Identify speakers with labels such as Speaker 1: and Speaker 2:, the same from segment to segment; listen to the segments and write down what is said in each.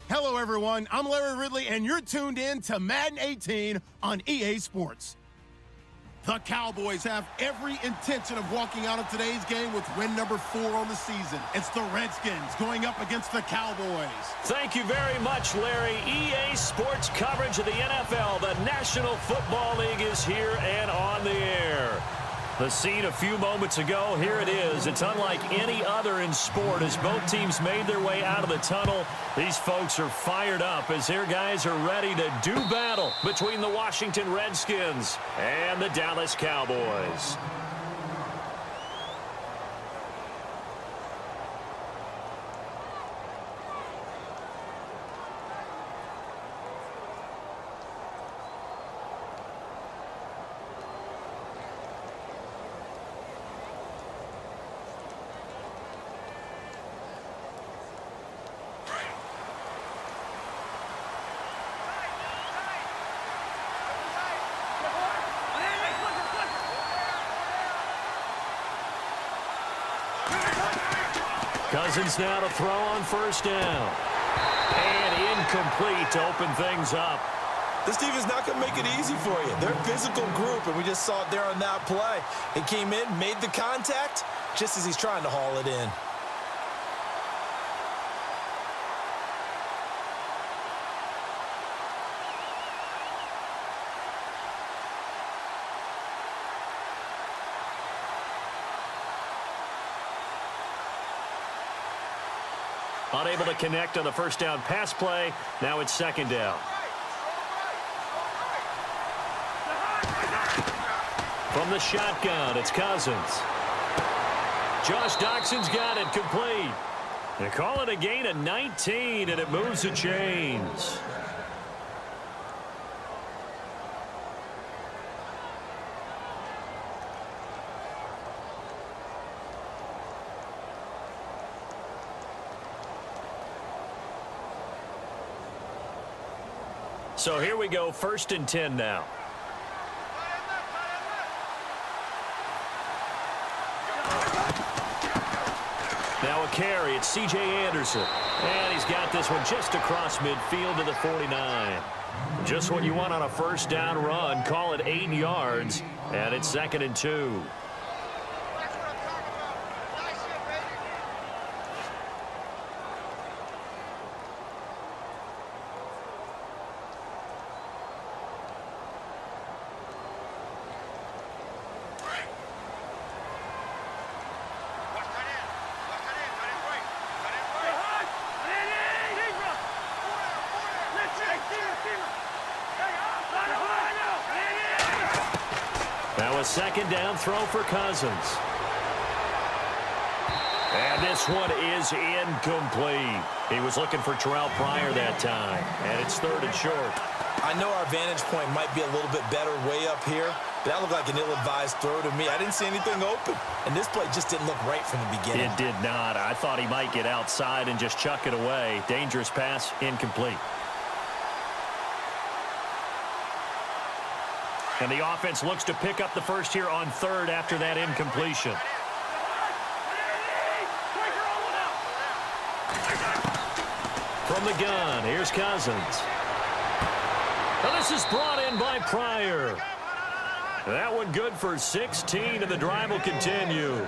Speaker 1: Hello, everyone. I'm Larry Ridley, and you're tuned in to Madden 18 on EA Sports. The Cowboys have every intention of walking out of today's game with win number 4 on the season. It's the Redskins going up against the Cowboys.
Speaker 2: Thank you very much, Larry. EA Sports coverage of the NFL. The National Football League is here and on the air. The scene a few moments ago, here it is. It's unlike any other in sport as both teams made their way out of the tunnel. These folks are fired up as their guys are ready to do battle between the Washington Redskins and the Dallas Cowboys. Cousins now to throw on first down. And incomplete to open things up.
Speaker 3: This defense is not going to make it easy for you. They're a physical group, and we just saw it there on that play. It came in, made the contact, just as he's trying to haul it in.
Speaker 2: Unable to connect on the first down pass play. Now it's second down. From the shotgun, it's Cousins. Josh Doxson's got it complete. They call it a gain of 19, and it moves the chains. So here we go, 1st and 10 now. Now a carry, it's C.J. Anderson. And he's got this one just across midfield to the 49. Just what you want on a first down run. Call it 8 yards, and it's 2nd and 2. Now a second down throw for Cousins. And this one is incomplete. He was looking for Terrell Pryor that time. And it's 3rd and short.
Speaker 3: I know our vantage point might be a little bit better way up here, but that looked like an ill-advised throw to me. I didn't see anything open. And this play just didn't look right from the beginning.
Speaker 2: It did not. I thought he might get outside and just chuck it away. Dangerous pass, incomplete. And the offense looks to pick up the first here on 3rd after that incompletion. From the gun, here's Cousins. Now this is brought in by Pryor. That one good for 16, and the drive will continue.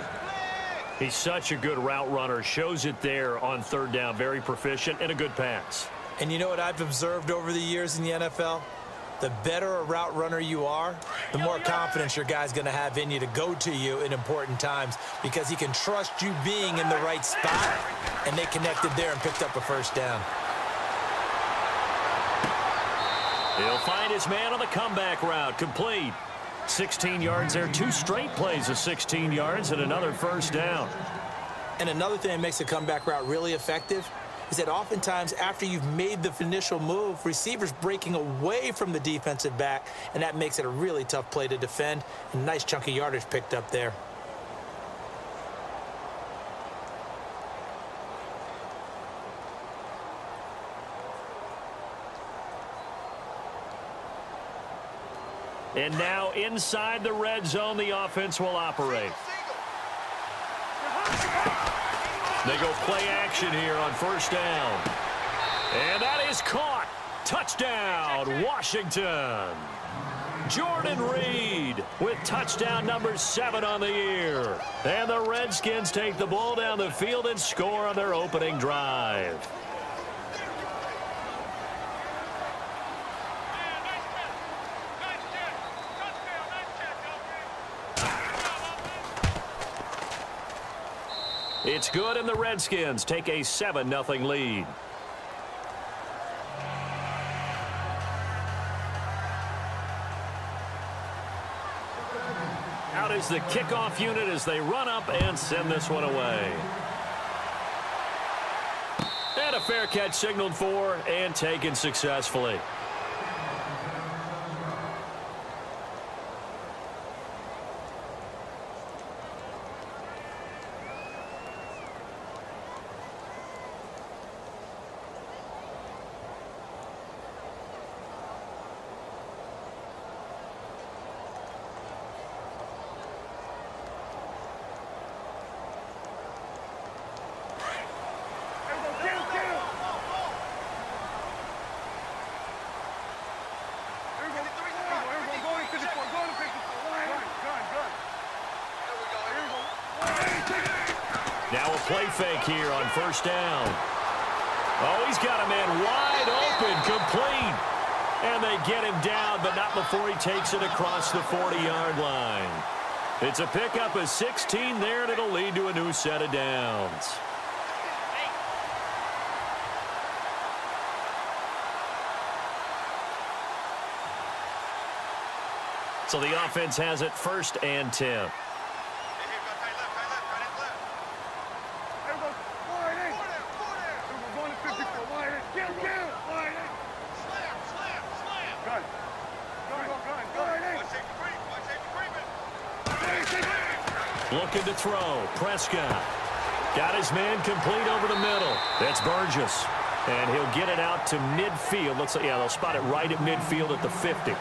Speaker 2: He's such a good route runner. Shows it there on 3rd down. Very proficient and a good pass.
Speaker 3: And you know what I've observed over the years in the NFL? The better a route runner you are, the more confidence your guy's going to have in you to go to you in important times because he can trust you being in the right spot, and they connected there and picked up a first down.
Speaker 2: He'll find his man on the comeback route. Complete. 16 yards there. 2 straight plays of 16 yards and another first down.
Speaker 3: And another thing that makes a comeback route really effective is that oftentimes after you've made the initial move, receivers breaking away from the defensive back, and that makes it a really tough play to defend. A nice chunk of yardage picked up there.
Speaker 2: And now inside the red zone, the offense will operate. They go play action here on first down. And that is caught. Touchdown, Washington. Jordan Reed with touchdown number 7 on the year. And the Redskins take the ball down the field and score on their opening drive. It's good, and the Redskins take a 7-0 lead. Out is the kickoff unit as they run up and send this one away. And a fair catch signaled for and taken successfully. Now a play fake here on first down. Oh, he's got a man wide open, complete. And they get him down, but not before he takes it across the 40-yard line. It's a pickup of 16 there, and it'll lead to a new set of downs. So the offense has it 1st and 10. Looking to throw. Prescott. Got his man complete over the middle. That's Burgess. And he'll get it out to midfield. Looks like, yeah, they'll spot it right at midfield at the 50.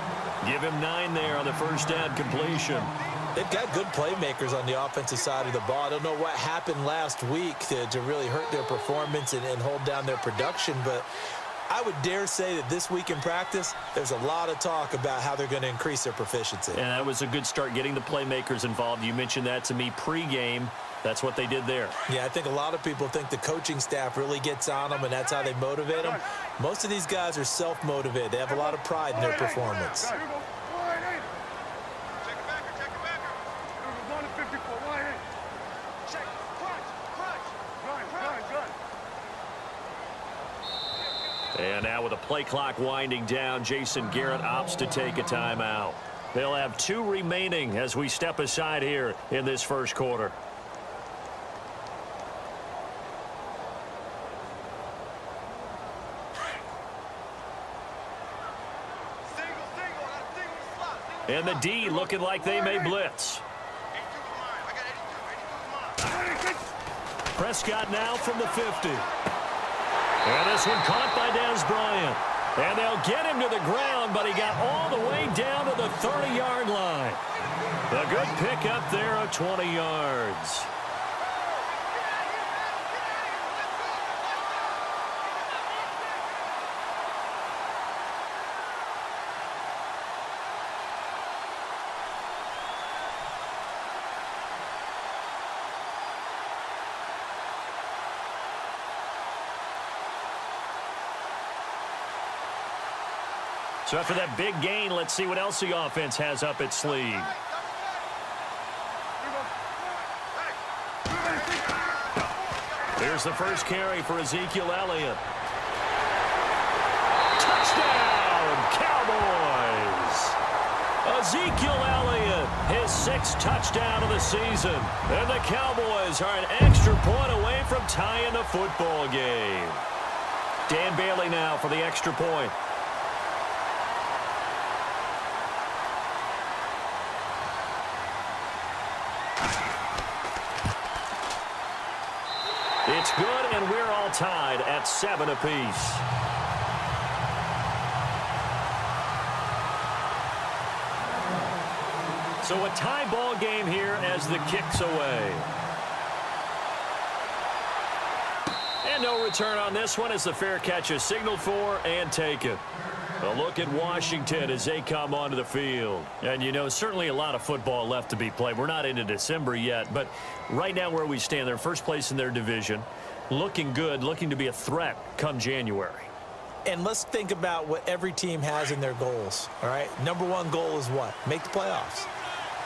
Speaker 2: Give him 9 there on the first down completion.
Speaker 3: They've got good playmakers on the offensive side of the ball. I don't know what happened last week to really hurt their performance and hold down their production, but I would dare say that this week in practice, there's a lot of talk about how they're going to increase their proficiency.
Speaker 2: And that was a good start, getting the playmakers involved. You mentioned that to me pregame. That's what they did there.
Speaker 3: Yeah, I think a lot of people think the coaching staff really gets on them, and that's how they motivate them. Most of these guys are self-motivated. They have a lot of pride in their performance.
Speaker 2: And now with the play clock winding down, Jason Garrett opts to take a timeout. They'll have 2 remaining as we step aside here in this first quarter. And the D looking like they may blitz. Prescott now from the 50. And this one caught by Dez Bryant. And they'll get him to the ground, but he got all the way down to the 30-yard line. A good pickup there of 20 yards. So after that big gain, let's see what else the offense has up its sleeve. Here's the first carry for Ezekiel Elliott. Touchdown, Cowboys! Ezekiel Elliott, his 6th touchdown of the season. And the Cowboys are an extra point away from tying the football game. Dan Bailey now for the extra point. It's good, and we're all tied at 7 apiece. So a tie ball game here as the kick's away. And no return on this one as the fair catch is signaled for and taken. A look at Washington as they come onto the field. And, you know, certainly a lot of football left to be played. We're not into December yet, but right now where we stand, they're first place in their division. Looking good, looking to be a threat come January.
Speaker 3: And let's think about what every team has in their goals, all right? Number one goal is what? Make the playoffs.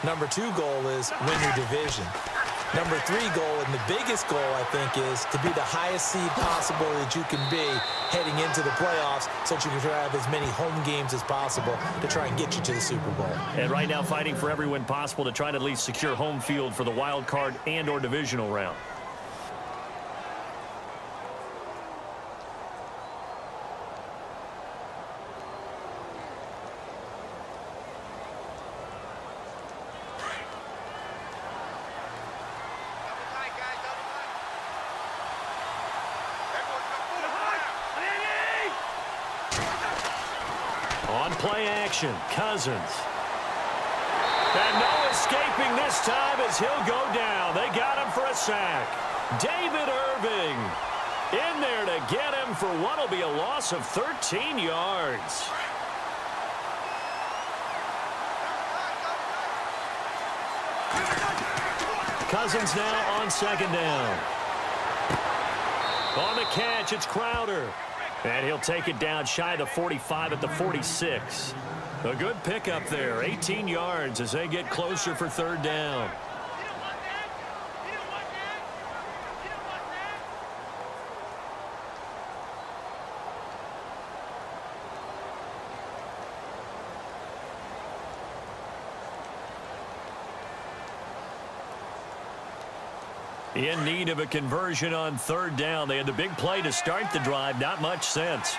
Speaker 3: Number two goal is win your division. Number three goal, and the biggest goal, I think, is to be the highest seed possible that you can be heading into the playoffs so that you can have as many home games as possible to try and get you to the Super Bowl.
Speaker 2: And right now fighting for every win possible to try to at least secure home field for the wild card and or divisional round. On play action, Cousins. And no escaping this time as he'll go down. They got him for a sack. David Irving in there to get him for what will be a loss of 13 yards. Cousins now on second down. On the catch, it's Crowder. And he'll take it down shy of the 45 at the 46. A good pickup there, 18 yards as they get closer for third down. In need of a conversion on third down. They had the big play to start the drive. Not much sense.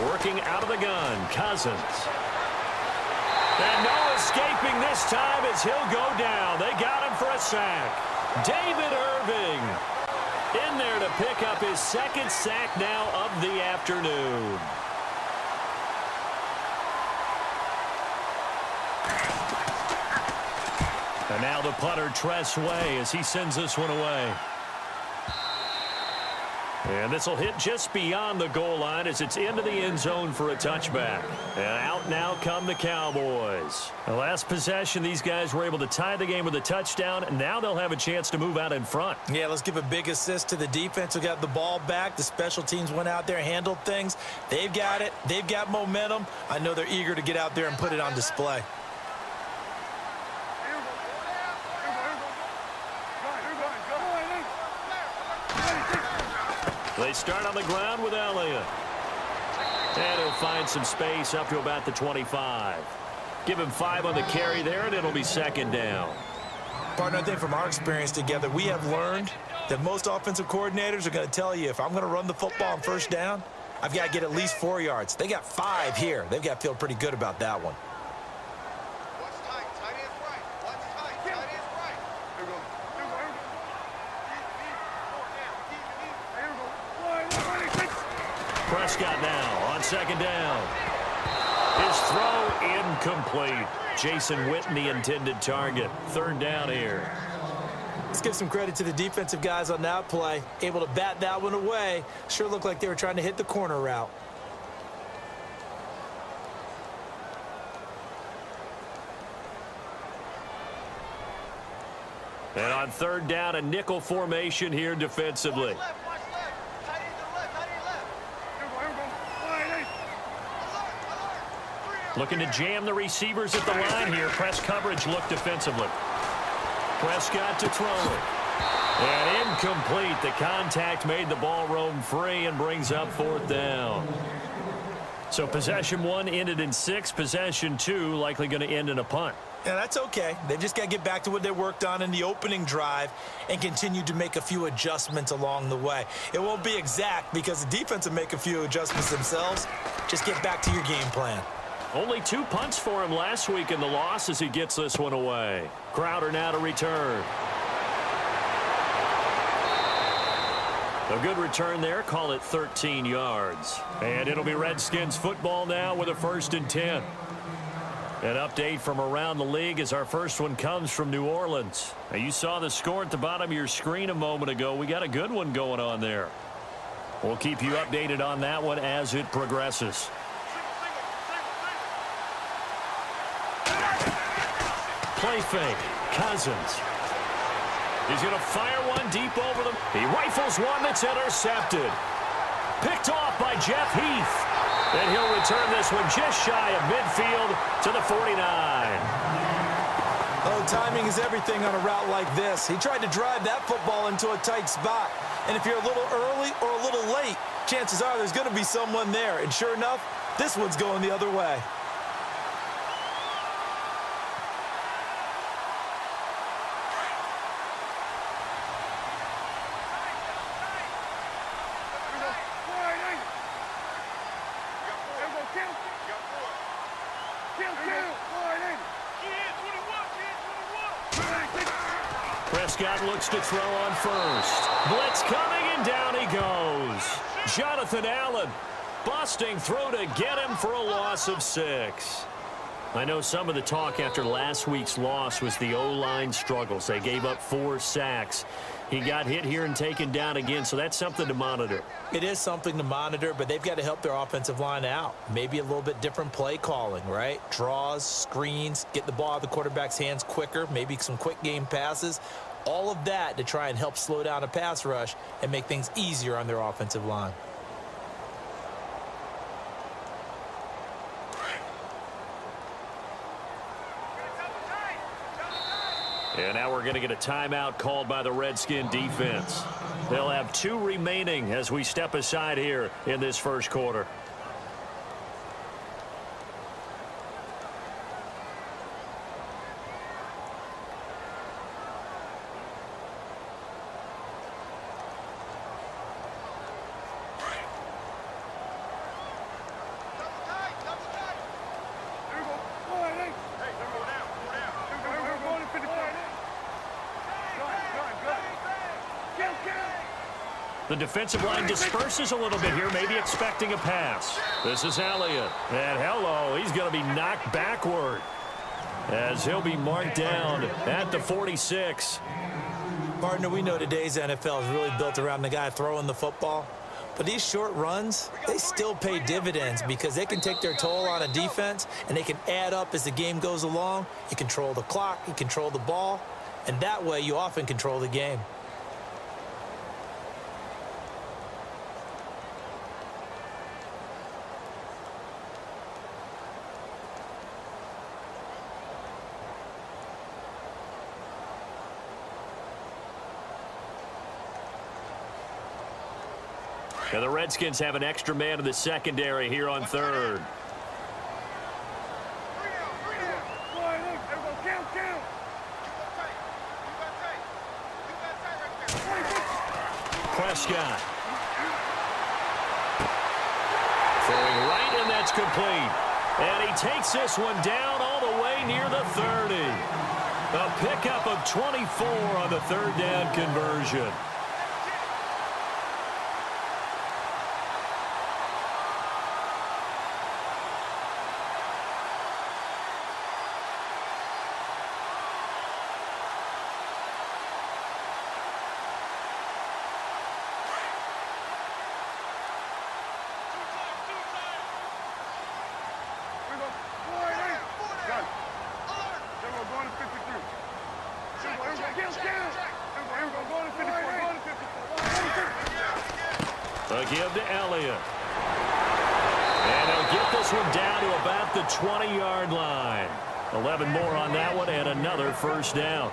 Speaker 2: Working out of the gun, Cousins. And no escaping this time as he'll go down. They got him for a sack. David Irving in there to pick up his second sack now of the afternoon. And now the punter, Tress Way, as he sends this one away. And this will hit just beyond the goal line as it's into the end zone for a touchback. And out now come the Cowboys. The last possession, these guys were able to tie the game with a touchdown, and now they'll have a chance to move out in front.
Speaker 3: Yeah, let's give a big assist to the defense who got the ball back. The special teams went out there, handled things. They've got it. They've got momentum. I know they're eager to get out there and put it on display.
Speaker 2: They start on the ground with Elliott. And he'll find some space up to about the 25. Give him 5 on the carry there, and it'll be second down.
Speaker 3: Partner, I think from our experience together, we have learned that most offensive coordinators are going to tell you, if I'm going to run the football on first down, I've got to get at least 4 yards. They got 5 here. They've got to feel pretty good about that one.
Speaker 2: Prescott now on second down. His throw incomplete. Jason Witten, the intended target. Third down here.
Speaker 3: Let's give some credit to the defensive guys on that play. Able to bat that one away. Sure looked like they were trying to hit the corner route.
Speaker 2: And on third down, a nickel formation here defensively. Looking to jam the receivers at the line here. Press coverage look defensively. Prescott to throw it. And incomplete. The contact made the ball roam free and brings up fourth down. So possession 1 ended in 6. Possession 2 likely going to end in a punt.
Speaker 3: Yeah, that's okay. They've just got to get back to what they worked on in the opening drive and continue to make a few adjustments along the way. It won't be exact because the defense will make a few adjustments themselves. Just get back to your game plan.
Speaker 2: Only 2 punts for him last week in the loss as he gets this one away. Crowder now to return. A good return there. Call it 13 yards. And it'll be Redskins football now with a 1st and 10. An update from around the league as our first one comes from New Orleans. Now, you saw the score at the bottom of your screen a moment ago. We got a good one going on there. We'll keep you updated on that one as it progresses. Play fake. Cousins. He's going to fire one deep over them. He rifles one that's intercepted. Picked off by Jeff Heath. And he'll return this one just shy of midfield to the 49.
Speaker 3: Oh, timing is everything on a route like this. He tried to drive that football into a tight spot. And if you're a little early or a little late, chances are there's going to be someone there. And sure enough, this one's going the other way.
Speaker 2: Prescott looks to throw on first. Blitz coming, and down he goes. Jonathan Allen busting through to get him for a loss of 6. I know some of the talk after last week's loss was the O-line struggles. They gave up 4 sacks. He got hit here and taken down again, so that's something to monitor.
Speaker 3: It is something to monitor, but they've got to help their offensive line out. Maybe a little bit different play calling, right? Draws, screens, get the ball out of the quarterback's hands quicker, maybe some quick game passes. All of that to try and help slow down a pass rush and make things easier on their offensive line.
Speaker 2: And now we're going to get a timeout called by the Redskin defense. They'll have 2 remaining as we step aside here in this first quarter. The defensive line disperses a little bit here, maybe expecting a pass. This is Elliott. And hello, he's going to be knocked backward as he'll be marked down at the 46.
Speaker 3: Partner, we know today's NFL is really built around the guy throwing the football. But these short runs, they still pay dividends because they can take their toll on a defense and they can add up as the game goes along. You control the clock, you control the ball, and that way you often control the game.
Speaker 2: And the Redskins have an extra man in the secondary here on 3rd. Prescott. Throwing right, and that's complete. And he takes this one down all the way near the 30. A pickup of 24 on the 3rd down conversion. A give to Elliott. And he'll get this one down to about the 20-yard line. 11 more on that one and another 1st down.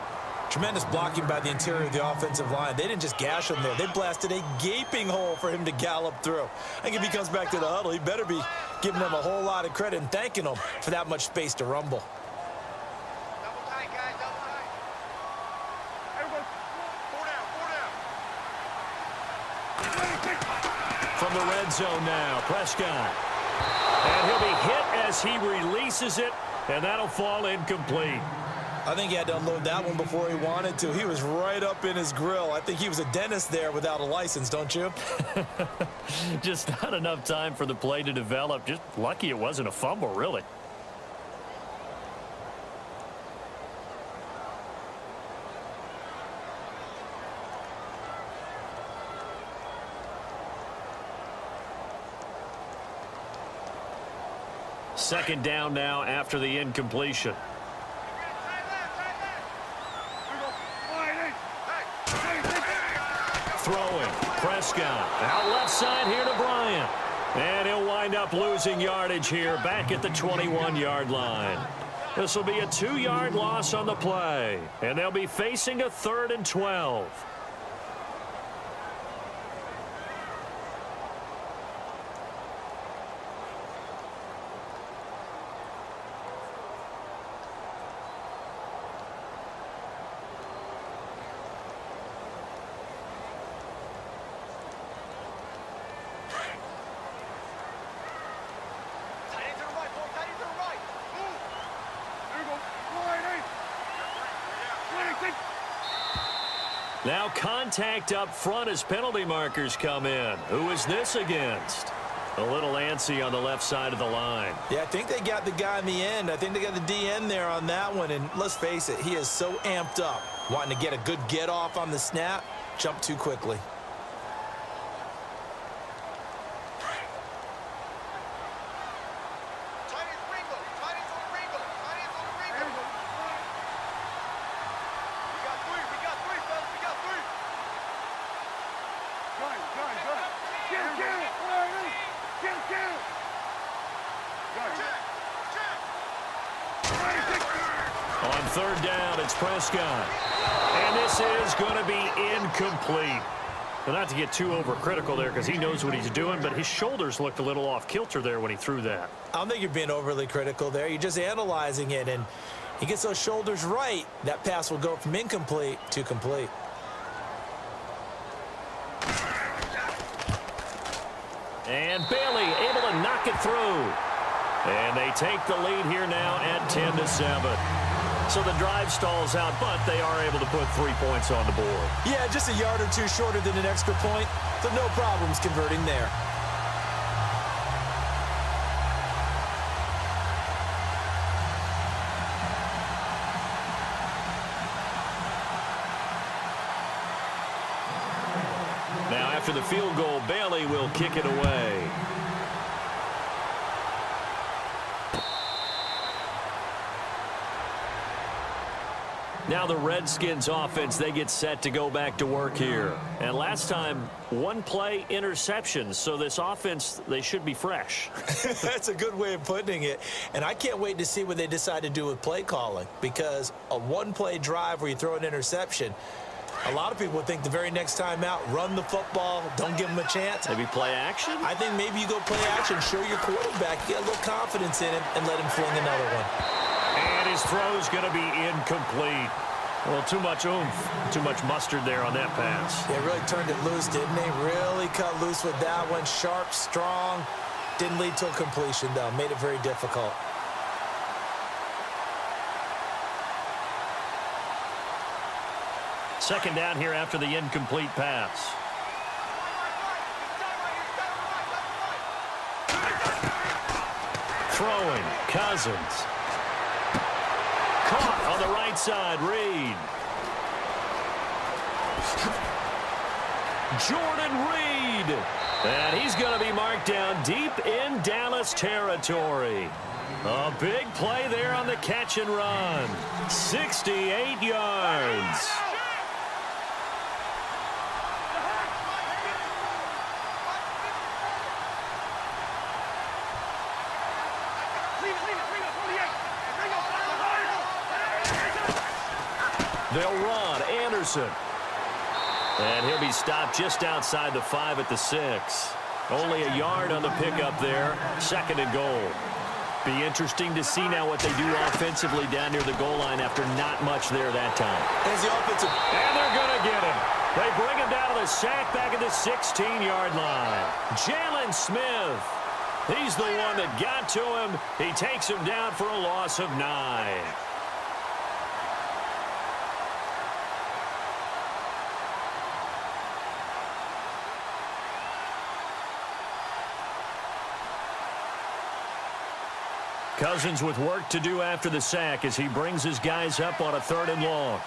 Speaker 3: Tremendous blocking by the interior of the offensive line. They didn't just gash him there. They blasted a gaping hole for him to gallop through. I think if he comes back to the huddle, he better be giving them a whole lot of credit and thanking them for that much space to rumble.
Speaker 2: From the red zone now, Prescott. And he'll be hit as he releases it, and that'll fall incomplete.
Speaker 3: I think he had to unload that one before he wanted to. He was right up in his grill. I think he was a dentist there without a license, don't you?
Speaker 2: Just not enough time for the play to develop. Just lucky it wasn't a fumble, really. Second down now after the incompletion. Throwing. Prescott. Out left side here to Bryant. And he'll wind up losing yardage here back at the 21-yard line. This will be a 2-yard loss on the play. And they'll be facing a 3rd and 12. Now contact up front as penalty markers come in. Who is this against? A little antsy on the left side of the line.
Speaker 3: Yeah, I think they got the guy in the end. I think they got the DN there on that one. And let's face it, he is so amped up, wanting to get a good get off on the snap, jump too quickly.
Speaker 2: On 3rd down, it's Prescott. And this is going to be incomplete. Well, not to get too overcritical there because he knows what he's doing, but his shoulders looked a little off kilter there when he threw that.
Speaker 3: I don't think you're being overly critical there. You're just analyzing it, and he gets those shoulders right. That pass will go from incomplete to complete.
Speaker 2: And Bailey able to knock it through. And they take the lead here now at 10-7. So the drive stalls out, but they are able to put 3 points on the board.
Speaker 3: Yeah, just a yard or two shorter than an extra point, so no problems converting there.
Speaker 2: Now after the field goal, Bailey will kick it away. Now the Redskins offense, they get set to go back to work here. And last time, 1 play interceptions. So this offense, they should be fresh.
Speaker 3: That's a good way of putting it. And I can't wait to see what they decide to do with play calling. Because a 1-play drive where you throw an interception, a lot of people think the very next time out, run the football, don't give them a chance.
Speaker 2: Maybe play action?
Speaker 3: I think maybe you go play action, show your quarterback, get a little confidence in him, and let him fling another one.
Speaker 2: And his throw's going to be incomplete. Well, too much oomph, too much mustard there on that pass.
Speaker 3: They really turned it loose, didn't they? Really cut loose with that one. Sharp, strong. Didn't lead to a completion, though. Made it very difficult.
Speaker 2: Second down here after the incomplete pass. Throwing, Cousins. Caught on the right side, Reed. Jordan Reed. And he's going to be marked down deep in Dallas territory. A big play there on the catch and run. 68 yards. They'll run. Anderson. And he'll be stopped just outside the 5 at the 6. Only a yard on the pickup there. 2nd and goal. Be interesting to see now what they do offensively down near the goal line after not much there that time.
Speaker 3: As the offensive...
Speaker 2: And they're going to get him. They bring him down to the sack back at the 16-yard line. Jalen Smith. He's the one that got to him. He takes him down for a loss of 9. Cousins with work to do after the sack as he brings his guys up on a 3rd and long.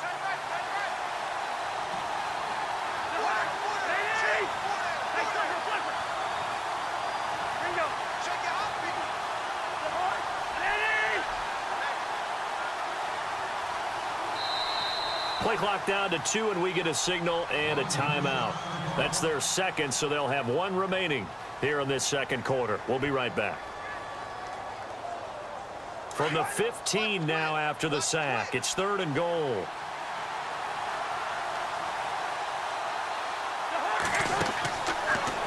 Speaker 2: Play clock down to 2, and we get a signal and a timeout. That's their second, so they'll have 1 remaining here in this second quarter. We'll be right back. From the 15 now after the sack. It's 3rd and goal.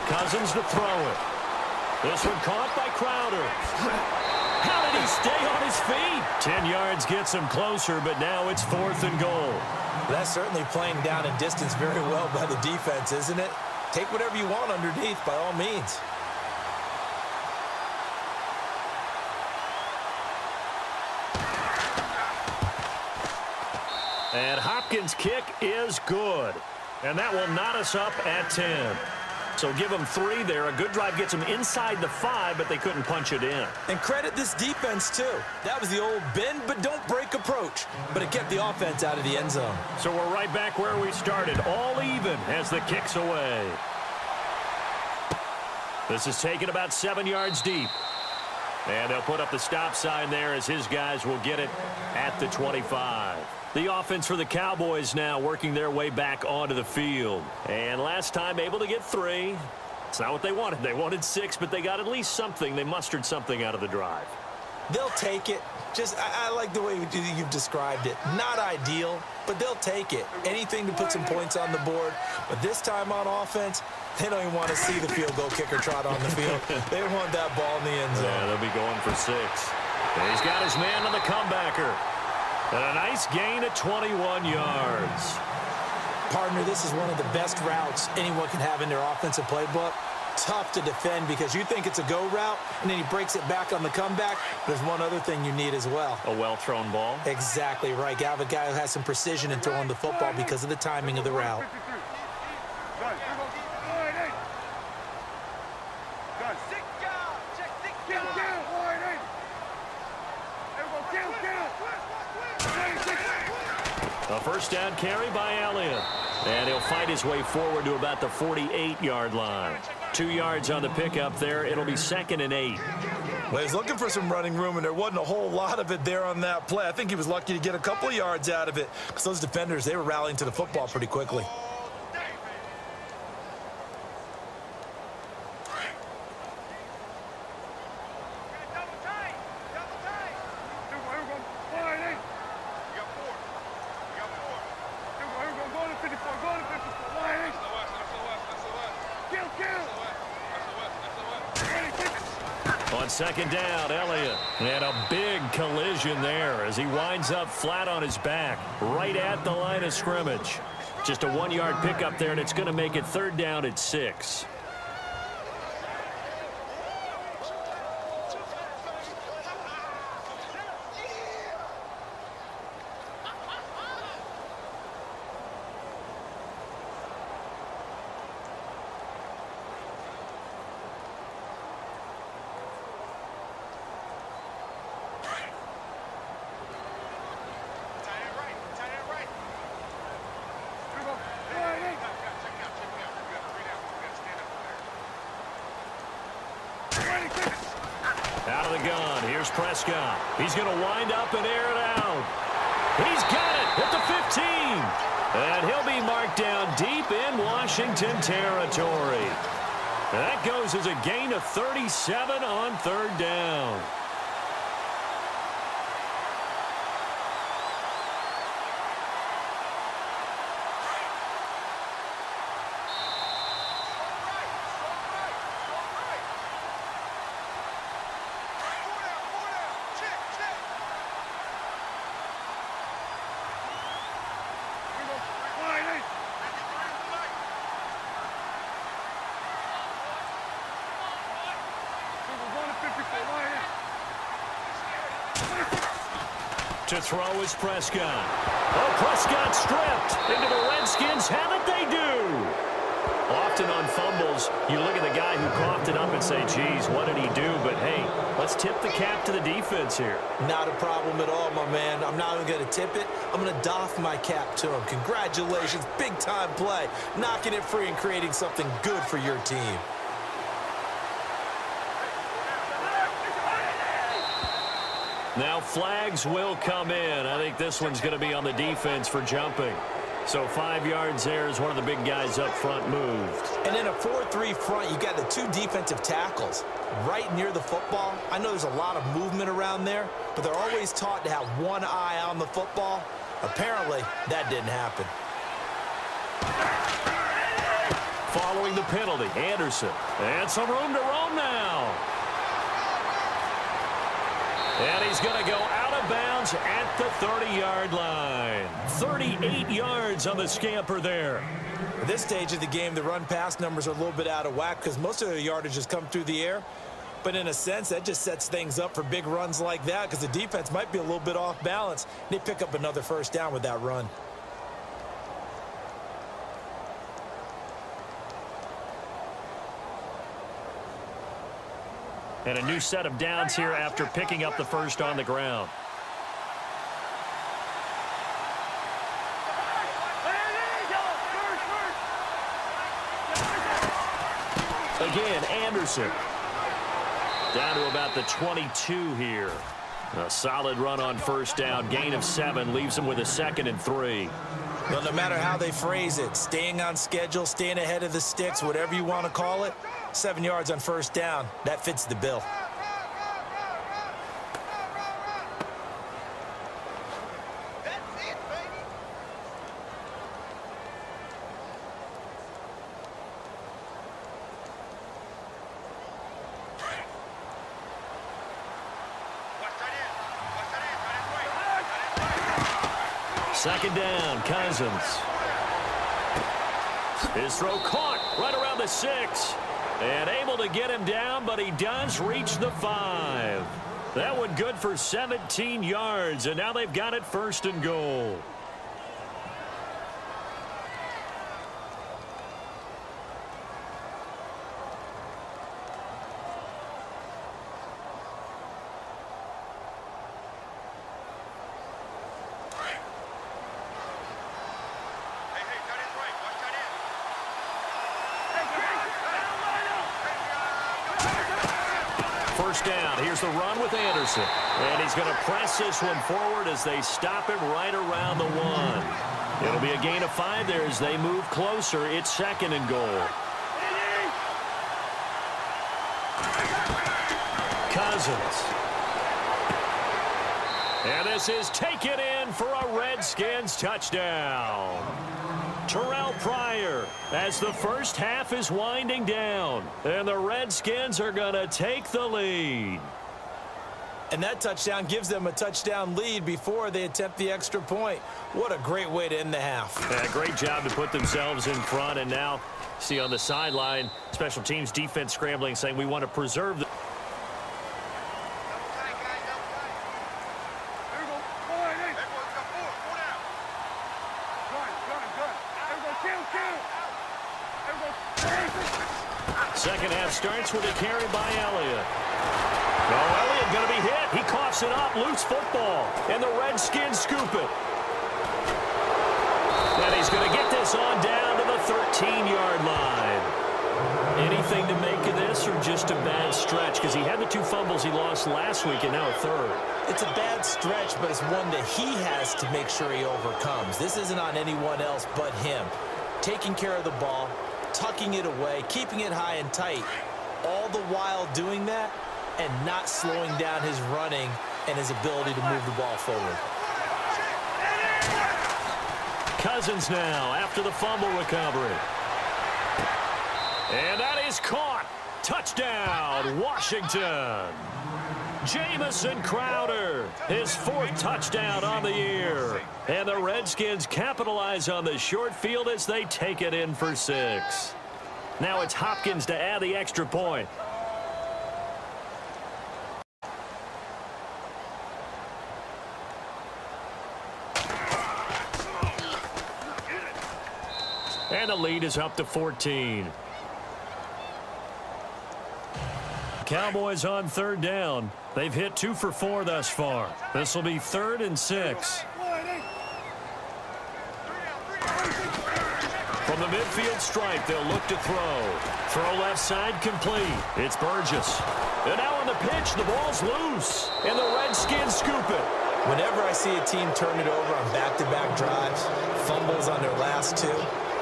Speaker 2: Cousins to throw it. This one caught by Crowder. How did he stay on his feet? 10 yards gets him closer, but now it's 4th and goal.
Speaker 3: That's certainly playing down in distance very well by the defense, isn't it? Take whatever you want underneath, by all means.
Speaker 2: And Hopkins' kick is good. And that will knot us up at 10. So give them 3 there. A good drive gets them inside the 5, but they couldn't punch it in.
Speaker 3: And credit this defense, too. That was the old bend but don't break approach. But it kept the offense out of the end zone.
Speaker 2: So we're right back where we started. All even as the kick's away. This is taken about 7 yards deep. And they'll put up the stop sign there as his guys will get it at the 25. The offense for the Cowboys now working their way back onto the field. And last time able to get 3. It's not what they wanted. They wanted 6, but they got at least something. They mustered something out of the drive.
Speaker 3: They'll take it. I like the way you've described it. Not ideal, but they'll take it. Anything to put some points on the board. But this time on offense, they don't even want to see the field goal kicker trot on the field. They want that ball in the end zone.
Speaker 2: Yeah, they'll be going for 6. And he's got his man on the comebacker. And a nice gain at 21 yards.
Speaker 3: Partner, this is one of the best routes anyone can have in their offensive playbook. Tough to defend because you think it's a go route, and then he breaks it back on the comeback. There's one other thing you need as well.
Speaker 2: A well-thrown ball?
Speaker 3: Exactly right. You have a guy who has some precision in throwing the football because of the timing of the route.
Speaker 2: A first down carry by Elliott. And he'll fight his way forward to about the 48-yard line. 2 yards on the pickup there. It'll be 2nd and 8.
Speaker 3: Well, he's looking for some running room, and there wasn't a whole lot of it there on that play. I think he was lucky to get a couple of yards out of it because those defenders, they were rallying to the football pretty quickly.
Speaker 2: On second down, Elliott. And a big collision there as he winds up flat on his back right at the line of scrimmage. Just a 1-yard pickup there, and it's going to make it 3rd down at 6. Out of the gun, here's Prescott. He's going to wind up and air it out. He's got it at the 15. And he'll be marked down deep in Washington territory. That goes as a gain of 37 on 3rd down. To throw is Prescott. Oh, Prescott stripped. Into the Redskins. Have it they do. often on fumbles, you look at the guy who coughed it up and say, geez, what did he do? But, hey, let's tip the cap to the defense here.
Speaker 3: Not a problem at all, my man. I'm not even going to tip it. I'm going to doff my cap to him. Congratulations. Big-time play. Knocking it free and creating something good for your team.
Speaker 2: Now flags will come in. I think this one's going to be on the defense for jumping. So 5 yards there as one of the big guys up front moved.
Speaker 3: And in a 4-3 front, you got the 2 defensive tackles right near the football. I know there's a lot of movement around there, but they're always taught to have one eye on the football. Apparently, that didn't happen.
Speaker 2: Following the penalty, Anderson. And some room to roam now. And he's going to go out of bounds at the 30-yard line. 38 yards on the scamper there.
Speaker 3: At this stage of the game, the run-pass numbers are a little bit out of whack because most of their yardage has come through the air. But in a sense, that just sets things up for big runs like that because the defense might be a little bit off balance. They pick up another first down with that run.
Speaker 2: And a new set of downs here after picking up the first on the ground. Again, Anderson. Down to about the 22 here. A solid run on first down. Gain of 7 leaves them with a 2nd and 3.
Speaker 3: Well, no matter how they phrase it, staying on schedule, staying ahead of the sticks, whatever you want to call it, 7 yards on first down, that fits the bill.
Speaker 2: Second down, Cousins. His throw caught right around the 6. And able to get him down, but he does reach the 5. That one good for 17 yards, and now they've got it 1st and goal. First down. Here's the run with Anderson. And he's going to press this one forward as they stop him right around the 1. It'll be a gain of 5 there as they move closer. It's 2nd and goal. Cousins. And this is taken in for a Redskins touchdown. Terrell Pryor as the first half is winding down. And the Redskins are going to take the lead.
Speaker 3: And that touchdown gives them a touchdown lead before they attempt the extra point. What a great way to end the half.
Speaker 2: Yeah, great job to put themselves in front. And now, see on the sideline, special teams defense scrambling, saying we want to preserve the... Second half starts with a carry by Elliott. Oh, Elliott going to be hit. He coughs it up. Loose football. And the Redskins scoop it. And he's going to get this on down to the 13-yard line. Anything to make of this or just a bad stretch? Because he had the 2 fumbles he lost last week and now a 3rd.
Speaker 3: It's a bad stretch, but it's one that he has to make sure he overcomes. This isn't on anyone else but him. Taking care of the ball, tucking it away, keeping it high and tight, all the while doing that and not slowing down his running and his ability to move the ball forward.
Speaker 2: Cousins now after the fumble recovery. And that is caught. Touchdown, Washington. Jamison Crowder, his 4th touchdown on the year. And the Redskins capitalize on the short field as they take it in for 6. Now it's Hopkins to add the extra point. And the lead is up to 14. Cowboys on third down. They've hit 2 for 4 thus far. This will be 3rd and 6. From the midfield stripe, they'll look to throw. Throw left side complete. It's Burgess. And now on the pitch, the ball's loose. And the Redskins scoop it.
Speaker 3: Whenever I see a team turn it over on back-to-back drives, fumbles on their last 2,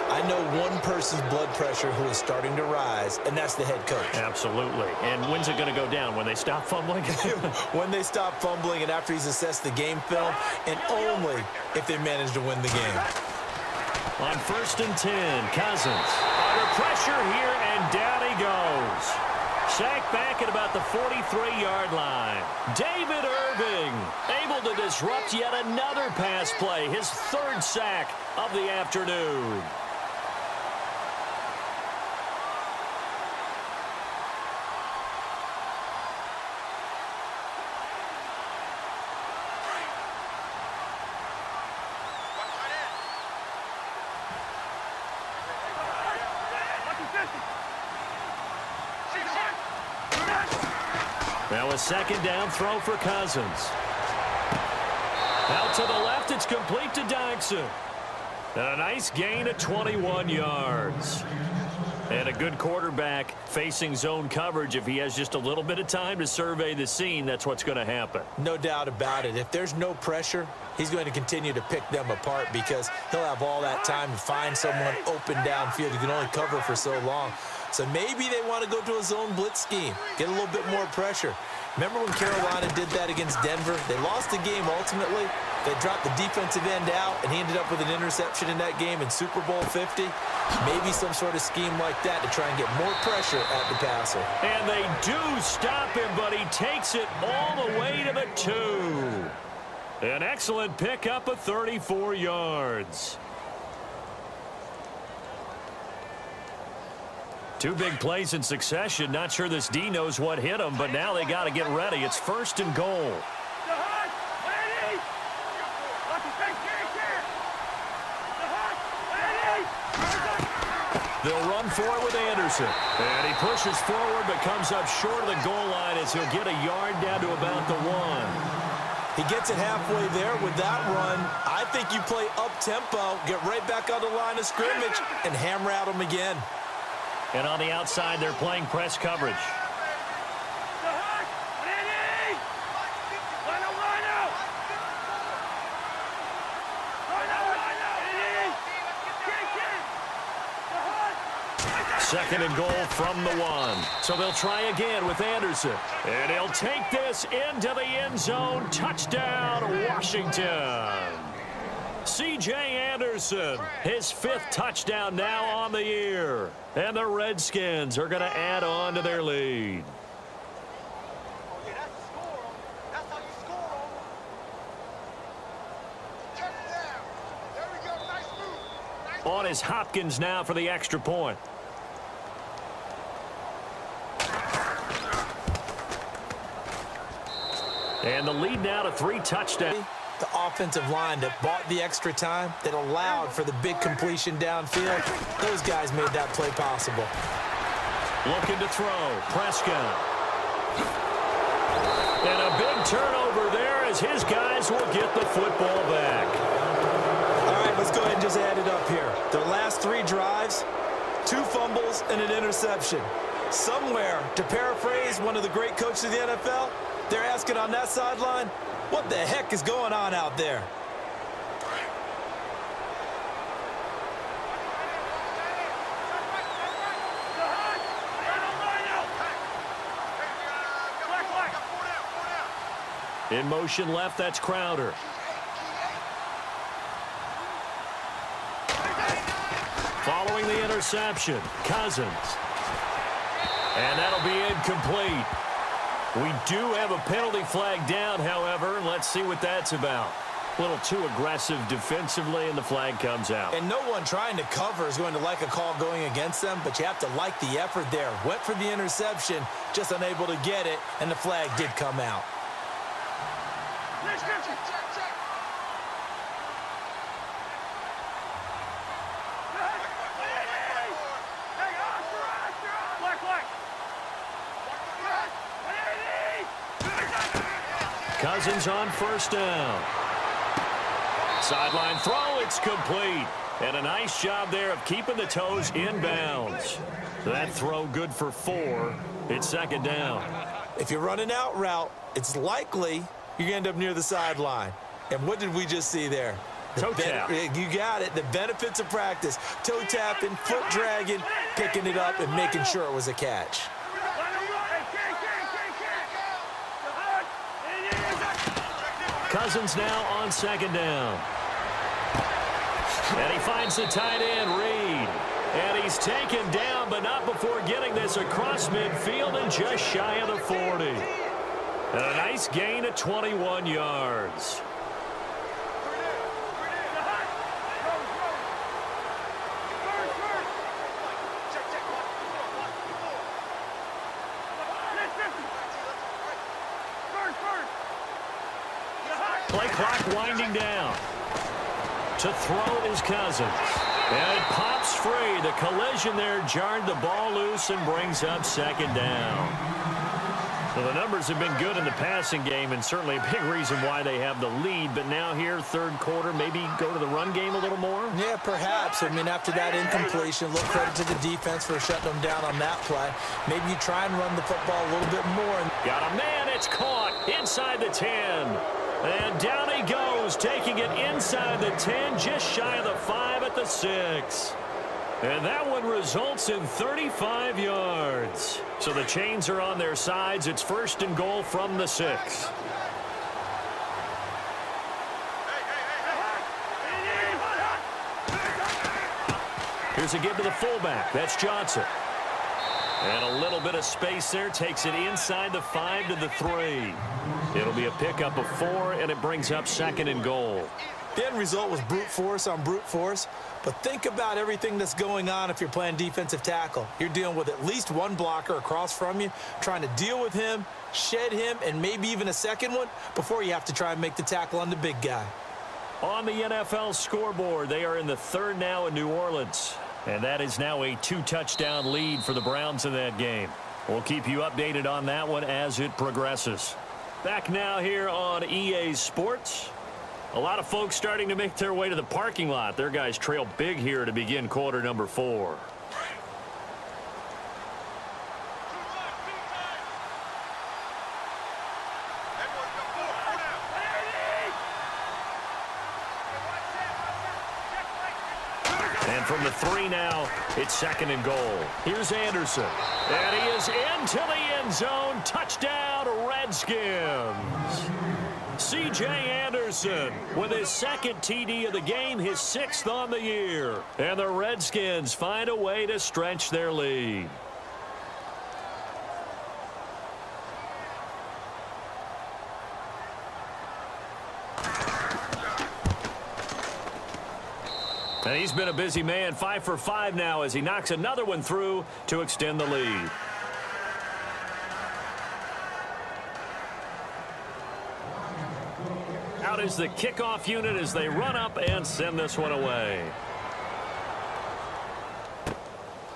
Speaker 3: I know one person's blood pressure who is starting to rise, and that's the head coach.
Speaker 2: Absolutely. And when's it going to go down? When they stop fumbling?
Speaker 3: When they stop fumbling and after he's assessed the game film, and only if they manage to win the game.
Speaker 2: On 1st and 10, Cousins. Under pressure here, and down he goes. Sacked back at about the 43-yard line. David Irving able to disrupt yet another pass play. His 3rd sack of the afternoon. Now a 2nd down throw for Cousins. Out to the left, it's complete to Dykson. And a nice gain of 21 yards. And a good quarterback facing zone coverage. If he has just a little bit of time to survey the scene, that's what's going to happen.
Speaker 3: No doubt about it. If there's no pressure, he's going to continue to pick them apart because he'll have all that time to find someone open downfield. He can only cover for so long. So maybe they want to go to a zone blitz scheme, get a little bit more pressure. Remember when Carolina did that against Denver? They lost the game ultimately. They dropped the defensive end out, and he ended up with an interception in that game in Super Bowl 50. Maybe some sort of scheme like that to try and get more pressure at the passer.
Speaker 2: And they do stop him, but he takes it all the way to the 2. An excellent pickup of 34 yards. 2 big plays in succession. Not sure this D knows what hit him, but now they got to get ready. It's 1st and goal. They'll run for it with Anderson. And he pushes forward but comes up short of the goal line as he'll get a yard down to about the 1.
Speaker 3: He gets it halfway there with that run. I think you play up-tempo, get right back on the line of scrimmage, and hammer at him again.
Speaker 2: And on the outside, they're playing press coverage. Second and goal from the 1. So they'll try again with Anderson. And he'll take this into the end zone. Touchdown, Washington. C.J. Anderson, his 5th touchdown now on the year. And the Redskins are going to add on to their lead. On is Hopkins now for the extra point. And the lead now to 3 touchdowns.
Speaker 3: The offensive line that bought the extra time, that allowed for the big completion downfield, those guys made that play possible.
Speaker 2: Looking to throw. Prescott. And a big turnover there as his guys will get the football back.
Speaker 3: All right, let's go ahead and just add it up here. Their last 3 drives, 2 fumbles and an interception. Somewhere, to paraphrase one of the great coaches of the NFL, they're asking on that sideline, what the heck is going on out there?
Speaker 2: In motion left, that's Crowder. Following the interception, Cousins. And that'll be incomplete. We do have a penalty flag down, however. Let's see what that's about. A little too aggressive defensively, and the flag comes out.
Speaker 3: And no one trying to cover is going to like a call going against them, but you have to like the effort there. Went for the interception, just unable to get it, and the flag did come out.
Speaker 2: Cousins on first down. Sideline throw, it's complete. And a nice job there of keeping the toes in bounds. That throw good for 4. It's second down.
Speaker 3: If you run an out route, it's likely you're going to end up near the sideline. And what did we just see there?
Speaker 2: Toe tap.
Speaker 3: You got it. The benefits of practice. Toe tapping, foot dragging, picking it up, and making sure it was a catch.
Speaker 2: Cousins now on second down. And he finds the tight end, Reed. And he's taken down, but not before getting this across midfield and just shy of the 40. And a nice gain of 21 yards. Play clock winding down. To throw is Cousins. And it pops free. The collision there jarred the ball loose and brings up second down. So the numbers have been good in the passing game and certainly a big reason why they have the lead. But now here, third quarter, maybe go to the run game a little more?
Speaker 3: Yeah, perhaps. I mean, after that incompletion, look credit to the defense for shutting them down on that play. Maybe you try and run the football a little bit more.
Speaker 2: Got a man. It's caught inside the 10. And down he goes, taking it inside the 10, just shy of the 5 at the 6. And that one results in 35 yards. So the chains are on their sides. It's first and goal from the 6. Here's a give to the fullback. That's Johnson. And a little bit of space there. Takes it inside the 5 to the 3. It'll be a pickup of 4, and it brings up second and goal.
Speaker 3: The end result was brute force on brute force. But think about everything that's going on if you're playing defensive tackle. You're dealing with at least one blocker across from you, trying to deal with him, shed him, and maybe even a second one before you have to try and make the tackle on the big guy.
Speaker 2: On the NFL scoreboard, they are in the third now in New Orleans. And that is now a 2-touchdown lead for the Browns in that game. We'll keep you updated on that one as it progresses. Back now here on EA Sports. A lot of folks starting to make their way to the parking lot. Their guys trail big here to begin quarter number 4. And from the 3 now, it's second and goal. Here's Anderson. And he is into the end zone. Touchdown, Redskins. C.J. Anderson with his second TD of the game, his 6th on the year. And the Redskins find a way to stretch their lead. And he's been a busy man, 5 for 5 now as he knocks another one through to extend the lead. Out is the kickoff unit as they run up and send this one away.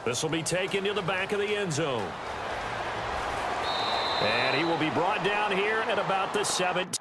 Speaker 2: This will be taken to the back of the end zone. And he will be brought down here at about the 17.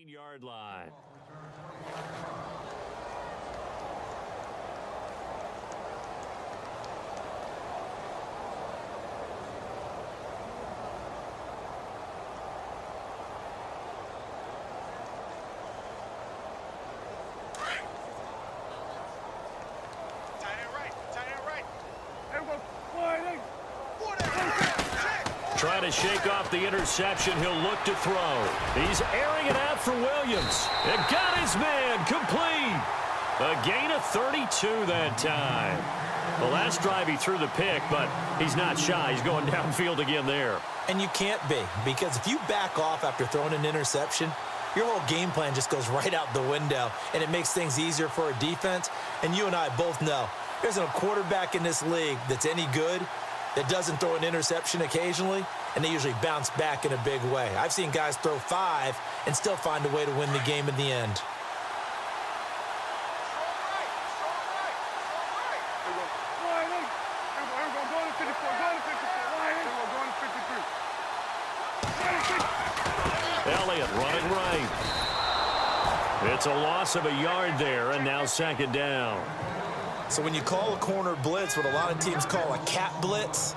Speaker 2: Yard line. Trying to shake off the interception. He'll look to throw. He's airing it out for Williams. It got his man complete. A gain of 32 that time. The last drive he threw the pick, but he's not shy. He's going downfield again there.
Speaker 3: And you can't be, because if you back off after throwing an interception, your whole game plan just goes right out the window, and it makes things easier for a defense. And you and I both know there's a quarterback in this league that's any good that doesn't throw an interception occasionally, and they usually bounce back in a big way. I've seen guys throw 5 and still find a way to win the game in the end.
Speaker 2: Elliott running right. It's a loss of a yard there, and now second down.
Speaker 3: So when you call a corner blitz, what a lot of teams call a cat blitz,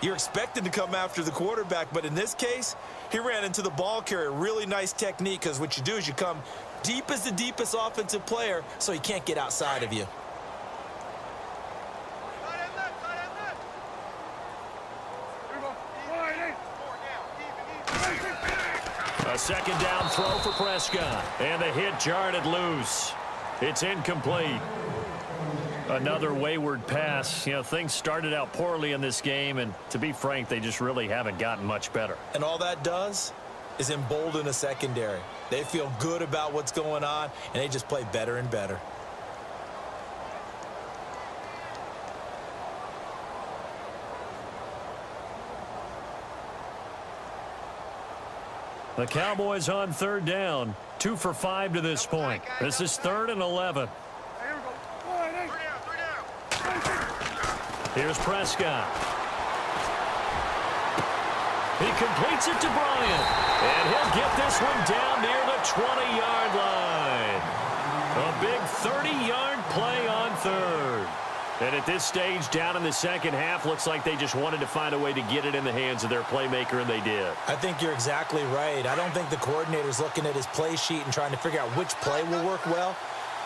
Speaker 3: you're expected to come after the quarterback, but in this case, he ran into the ball carrier. Really nice technique, because what you do is you come deep as the deepest offensive player so he can't get outside of you.
Speaker 2: A second down throw for Prescott, and the hit jarred loose. It's incomplete. Another wayward pass. You know, things started out poorly in this game, and to be frank, they just really haven't gotten much better.
Speaker 3: And all that does is embolden a secondary. They feel good about what's going on, and they just play better and better.
Speaker 2: The Cowboys on third down, 2 for 5 to this point. This is 3rd and 11. Here's Prescott. He completes it to Bryant, and he'll get this one down near the 20-yard line. A big 30-yard play on third. And at this stage, down in the second half, looks like they just wanted to find a way to get it in the hands of their playmaker, and they did.
Speaker 3: I think you're exactly right. I don't think the coordinator's looking at his play sheet and trying to figure out which play will work well.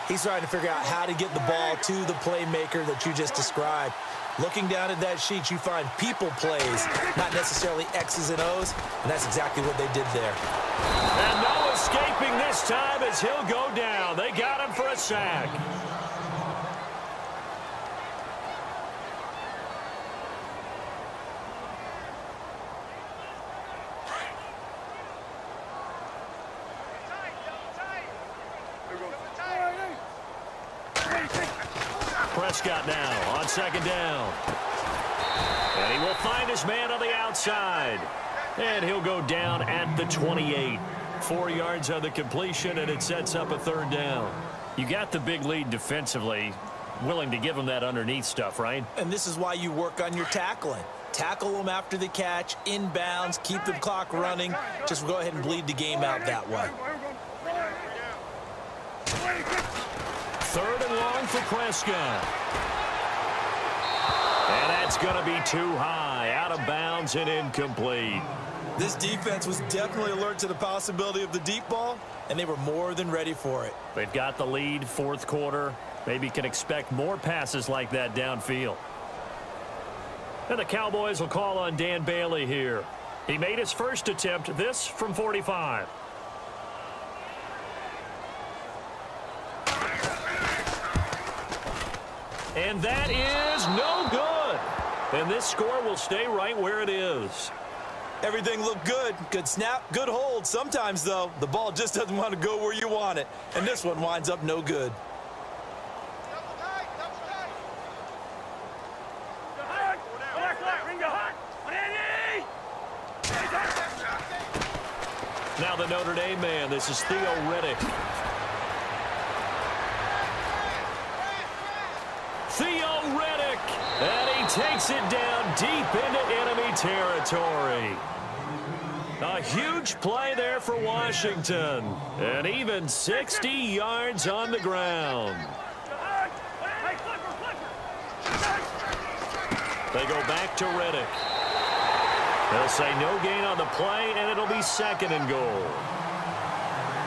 Speaker 3: He's trying to figure out how to get the ball to the playmaker that you just described. Looking down at that sheet, you find people plays, not necessarily X's and O's, and that's exactly what they did there.
Speaker 2: And no escaping this time as he'll go down. They got him for a sack. Prescott now on second down. And he will find his man on the outside. And he'll go down at the 28. 4 yards on the completion, and it sets up a third down. You got the big lead defensively. Willing to give him that underneath stuff, right?
Speaker 3: And this is why you work on your tackling. Tackle them after the catch, inbounds, keep the clock running. Just go ahead and bleed the game out that way.
Speaker 2: 3rd and long for Prescott. And that's going to be too high, out of bounds and incomplete.
Speaker 3: This defense was definitely alert to the possibility of the deep ball, and they were more than ready for it.
Speaker 2: They've got the lead, 4th quarter. Maybe can expect more passes like that downfield. And the Cowboys will call on Dan Bailey here. He made his first attempt, this from 45. And that is no good. And this score will stay right where it is.
Speaker 3: Everything looked good. Good snap, good hold. Sometimes, though, the ball just doesn't want to go where you want it. And this one winds up no good.
Speaker 2: Now the Notre Dame man. This is Theo Riddick. Theo Riddick. And he takes it down deep into enemy territory. A huge play there for Washington. And even 60 yards on the ground. They go back to Reddick. They'll say no gain on the play, and it'll be 2nd and goal.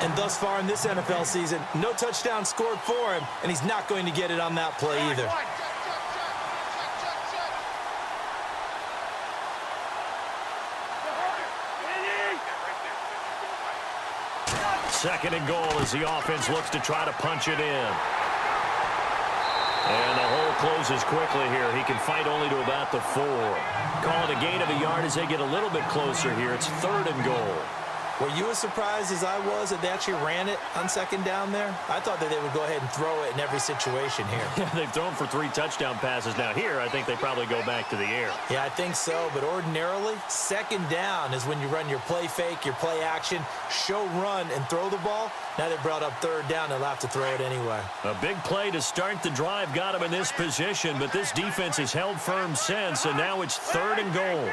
Speaker 3: And thus far in this NFL season, no touchdown scored for him, and he's not going to get it on that play either.
Speaker 2: Second and goal as the offense looks to try to punch it in. And the hole closes quickly here. He can fight only to about the 4. Call it a gain of a yard as they get a little bit closer here. It's 3rd and goal.
Speaker 3: Were you as surprised as I was that they actually ran it on 2nd down there? I thought that they would go ahead and throw it in every situation here.
Speaker 2: Yeah, they've thrown for 3 touchdown passes. Now here, I think they probably go back to the air.
Speaker 3: Yeah, I think so. But ordinarily, 2nd down is when you run your play fake, your play action, show run, and throw the ball. Now they brought up 3rd down. They'll have to throw it anyway.
Speaker 2: A big play to start the drive got him in this position, but this defense has held firm since, and now it's 3rd and goal.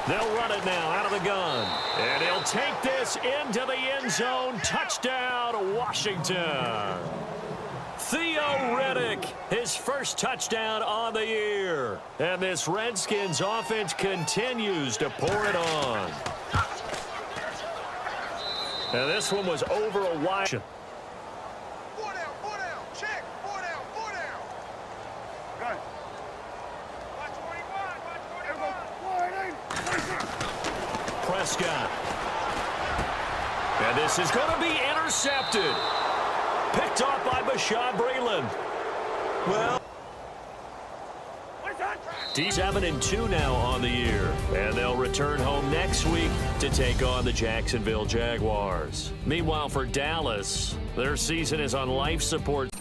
Speaker 2: They'll run it now out of the gun. And he'll take this into the end zone. Touchdown, Washington. Theo Reddick, his first touchdown on the year. And this Redskins offense continues to pour it on. And this one was over a wide. Prescott. And this is going to be intercepted. Picked off by Bashaud Breeland. Well, 7-2 now on the year. And they'll return home next week to take on the Jacksonville Jaguars. Meanwhile, for Dallas, their season is on life support